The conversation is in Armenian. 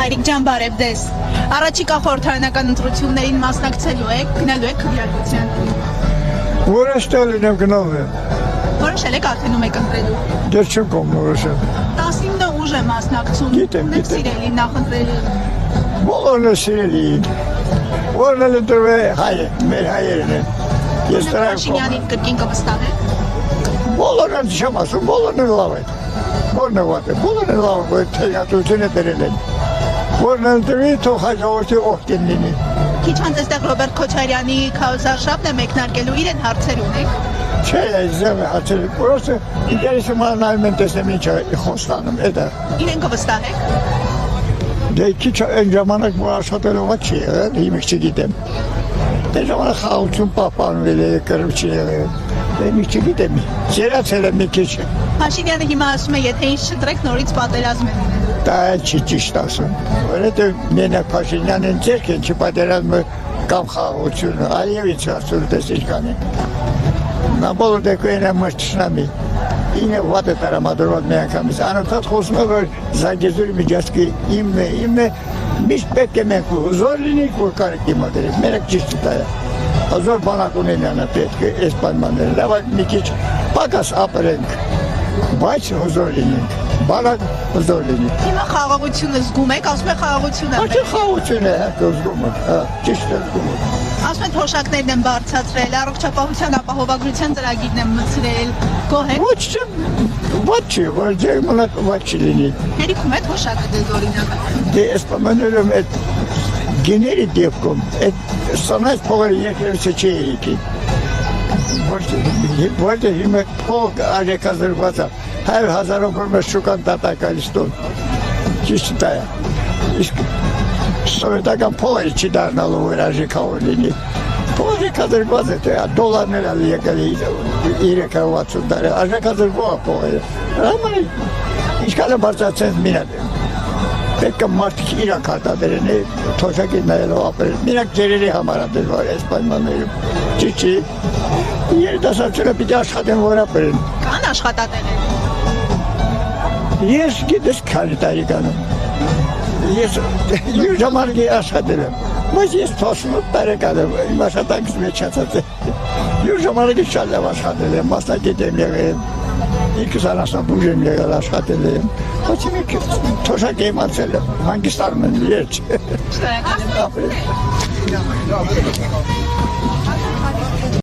Հայրիկ ջան, բարև դես։ Առաջիկա խորհրդարանական ընտրություններին մասնակցելու եք, գնալու եք քվեարկության։ Որոշել եմ գնալու եմ։ Որոշել եք արդեն ում եք ընտրելու։ Դեռ չեմ կողմ որոշել։ 19-ը ուժ է մասնակցում։ Գիտեմ, եք սիրելի նախընտրելի։ Բոլորն է սիրելի։ Որն էլ դրվե հայ, մեր հայերն են։ Ես դրանք Փաշինյանին կրկին կվստահեք։ բոլորն չեմ ասում, բոլորն լավ են։ Որն է վատ է, բոլորն լավ է, որ թեյատությունը դրել են։ Որն էլ դրվի, թող հաջողորդի օգտին լինի։ Քիչ անց այստեղ Ռոբերտ Քոչարյանի քարոզարշավն է մեկնարկելու, իրեն հարցեր ունեք։ Չէ, ձև է հարցեր, պրոստը ինտերեսը մանայում են տեսնեմ ինչ է խոստանում, էդա։ Իրեն կվստահեք։ Դե քիչ այն ժամանակ որ աշխատելով չի եղել, հիմա չգիտեմ։ Դե ժամանակ խաղություն պահպանվել է, կռիվ չի եղել։ Դե մի չգիտեմ, զերացել է մի քիչ։ Փաշինյանը հիմա ասում է, եթե ինձ չտրեք, նորից պատերազմ է լինելու։ Դա չի ճիշտ ասում։ Որովհետև մենակ Փաշինյանն ձերք են չպատերազմը կամ խաղությունը, այլև ինչ ասում դες ինչքան է։ Նա բոլոր դեպքերն է մշտշնամի։ Ինը վատ է տրամադրված մի անգամից։ Անընդհատ խոսում է, որ Զանգեզուրի միջազգի իմն է, միշտ պետք է մենք հզոր լինենք, որ կարեք իմադրենք։ Մենակ ճիշտ դա է։ Հզոր բանակ ունենանա պետք է այս պայմանները։ Լավ մի քիչ պակաս ապրենք, բայց հզոր լինենք։ Բանակ հզոր լինենք։ Հիմա խաղաղությունը զգում եք, ասում եք խաղաղությունը։ Ոչ խաղաղություն է, զգում եմ, ճիշտ է զգում եմ։ Ասում եք թոշակներն են բարձրացրել, առողջապահության ապահովագրության ծրագիրն են մտցրել, գոհ եք։ Ոչ չէ, ոչ չէ, որ ջերմոնակ ոչ լինի։ Հերիքում է թոշակը դες օրինակ։ Դե այս պայմաններում այդ գեների դեպքում այդ սանած փողերը երկրորդ չի եկի։ Որտե հիմա փող արժեքազրկված է 100,000 ռուբլի շուկան տատակալիստոն։ Ճիշտ է։ Իսկ սովետական փողը չի դառնալու որ արժեքավոր լինի։ Փողը կազրկված է, դոլարներ ալի եկել 360 դարի, արժեքազրկված փողերը։ Համար ինչքան է բարձրացած մինակ։ Պետք է մարդիկ իրակ հարտադրեն, թոշակի նայելով ապրել։ Մինակ ջերերի համար է դժվար այս պայմաններում։ Չի։ Երիտասարդները պիտի աշխատեն որ ապրեն։ Կան աշխատատեղեր։ Ես գիտես քանի տարեկանում։ Ես ժամանակի աշխատել եմ։ Բայց ես 18 տարեկան եմ, իմ աշխատանքից մեջացած է։ Ժամանակի շատ լավ աշխատել եմ, մասնագետ եմ եղել։ Ինքս անասնաբուժ եմ եղել, աշխատել եմ։ Բայց իմ թոշակ եմ անցել եմ, հանգստանում եմ, երջ։ Շնորհակալ եմ։